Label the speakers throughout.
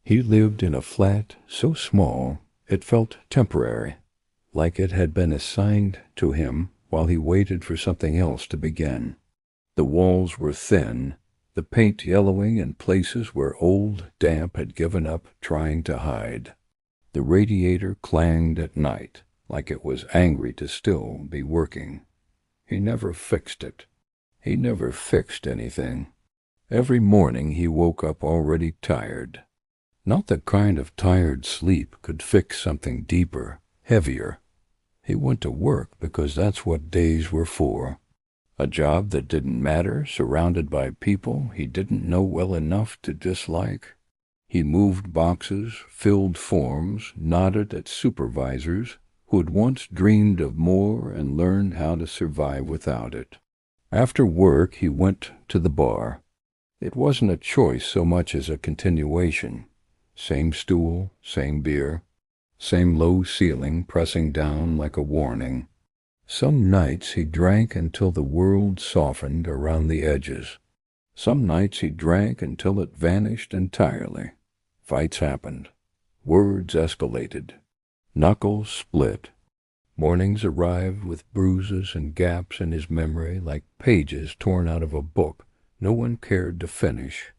Speaker 1: He lived in a flat so small it felt temporary, like it had been assigned to him while he waited for something else to begin. The walls were thin, the paint yellowing in places where old damp had given up trying to hide. The radiator clanged at night, like it was angry to still be working. He never fixed it. He never fixed anything. Every morning he woke up already tired. Not the kind of tired sleep could fix something deeper, heavier. He went to work because that's what days were for. A job that didn't matter, surrounded by people he didn't know well enough to dislike. He moved boxes, filled forms, nodded at supervisors who had once dreamed of more and learned how to survive without it. After work he went to the bar. It wasn't a choice so much as a continuation. Same stool, same beer, same low ceiling pressing down like a warning. Some nights he drank until the world softened around the edges. Some nights he drank until it vanished entirely. Fights happened. Words escalated. Knuckles split. Mornings arrived with bruises and gaps in his memory like pages torn out of a book no one cared to finish.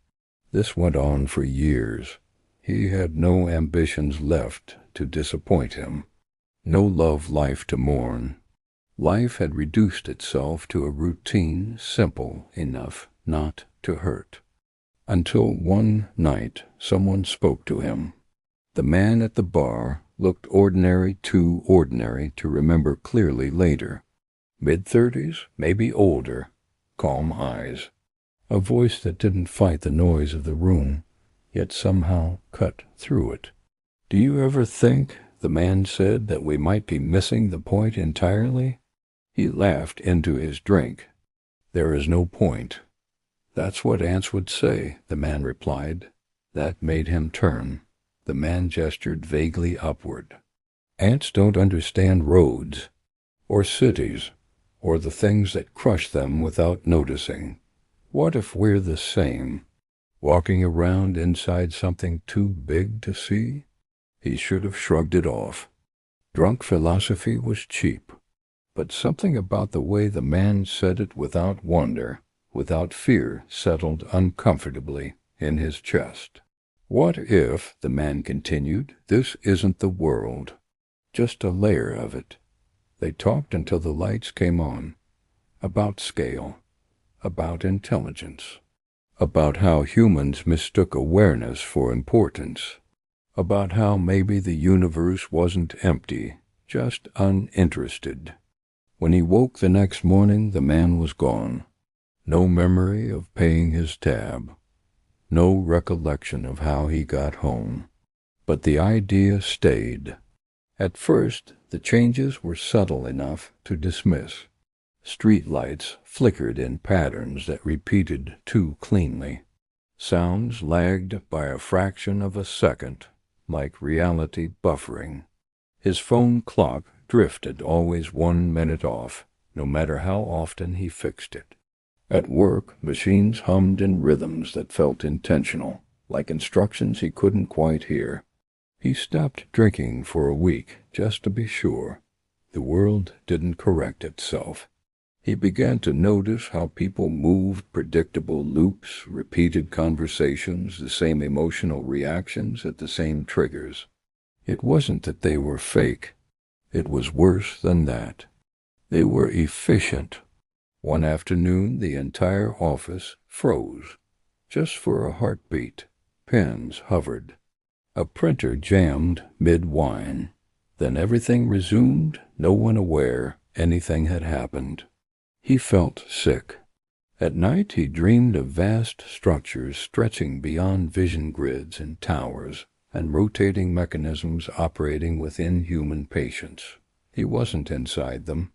Speaker 1: This went on for years. He had no ambitions left to disappoint him. No love life to mourn. Life had reduced itself to a routine simple enough not to hurt. Until one night someone spoke to him. The man at the bar looked ordinary, too ordinary to remember clearly later. Mid-30s, maybe older, calm eyes. A voice that didn't fight the noise of the room, yet somehow cut through it. "Do you ever think," the man said, "that we might be missing the point entirely?" He laughed into his drink. "There is no point." "That's what ants would say," the man replied. That made him turn. The man gestured vaguely upward. "Ants don't understand roads, or cities, or the things that crush them without noticing. What if we're the same, walking around inside something too big to see?" He should have shrugged it off. Drunk philosophy was cheap. But something about the way the man said it without wonder, without fear, settled uncomfortably in his chest. "What if," the man continued, "this isn't the world, just a layer of it?" They talked until the lights came on. About scale, about intelligence, about how humans mistook awareness for importance, about how maybe the universe wasn't empty, just uninterested. When he woke the next morning, the man was gone. No memory of paying his tab. No recollection of how he got home. But the idea stayed. At first, the changes were subtle enough to dismiss. Street lights flickered in patterns that repeated too cleanly. Sounds lagged by a fraction of a second, like reality buffering. His phone clock drifted always 1 minute off, no matter how often he fixed it. At work, machines hummed in rhythms that felt intentional, like instructions he couldn't quite hear. He stopped drinking for a week, just to be sure. The world didn't correct itself. He began to notice how people moved, predictable loops, repeated conversations, the same emotional reactions at the same triggers. It wasn't that they were fake. It was worse than that. They were efficient. One afternoon, the entire office froze, just for a heartbeat. Pens hovered. A printer jammed mid-whine. Then everything resumed, no one aware anything had happened. He felt sick. At night he dreamed of vast structures stretching beyond vision grids and towers, and rotating mechanisms operating with inhuman patience. He wasn't inside them.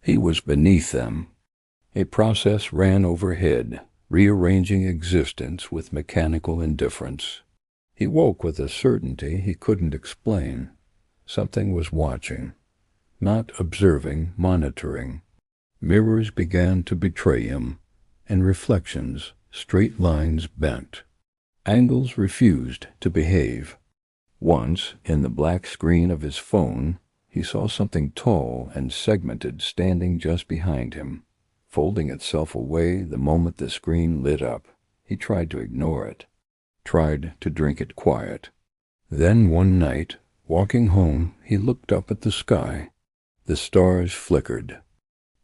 Speaker 1: He was beneath them. A process ran overhead, rearranging existence with mechanical indifference. He woke with a certainty he couldn't explain. Something was watching, not observing, monitoring. Mirrors began to betray him, and reflections, straight lines bent. Angles refused to behave. Once, in the black screen of his phone, he saw something tall and segmented standing just behind him, folding itself away the moment the screen lit up. He tried to ignore it, tried to drink it quiet. Then one night, walking home, he looked up at the sky. The stars flickered,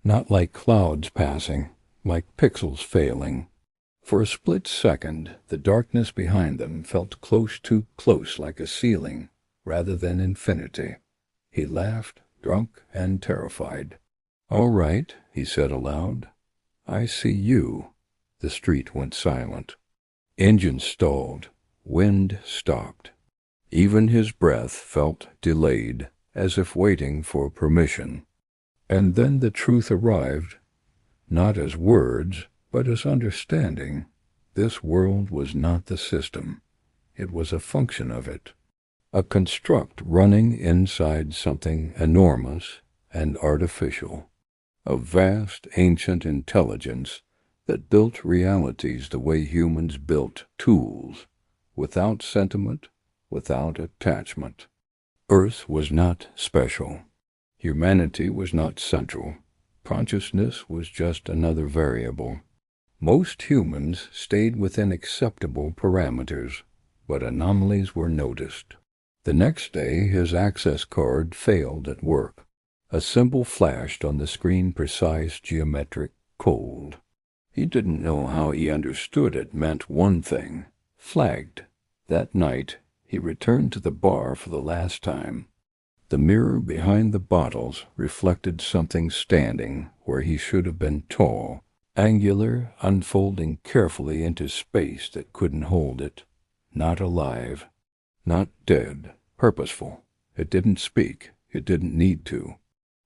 Speaker 1: not like clouds passing, like pixels failing. For a split second, the darkness behind them felt close, too close, like a ceiling, rather than infinity. He laughed, drunk and terrified. "All right," he said aloud. "I see you." The street went silent. Engines stalled. Wind stopped. Even his breath felt delayed, as if waiting for permission. And then the truth arrived, not as words, but as understanding. This world was not the system. It was a function of it. A construct running inside something enormous and artificial. A vast, ancient intelligence that built realities the way humans built tools, without sentiment, without attachment. Earth was not special. Humanity was not central. Consciousness was just another variable. Most humans stayed within acceptable parameters, but anomalies were noticed. The next day, his access card failed at work. A symbol flashed on the screen, precise, geometric, cold. He didn't know how he understood it meant one thing. Flagged. That night, he returned to the bar for the last time. The mirror behind the bottles reflected something standing where he should have been tall, angular, unfolding carefully into space that couldn't hold it. Not alive. Not dead. Purposeful. It didn't speak. It didn't need to.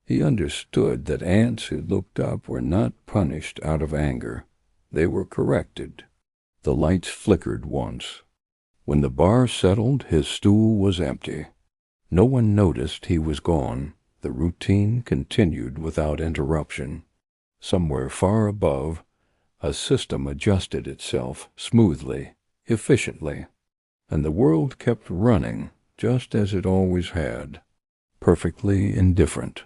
Speaker 1: He understood that ants who looked up were not punished out of anger. They were corrected. The lights flickered once. When the bar settled, his stool was empty. No one noticed he was gone. The routine continued without interruption. Somewhere far above, a system adjusted itself smoothly, efficiently, and the world kept running just as it always had, perfectly indifferent.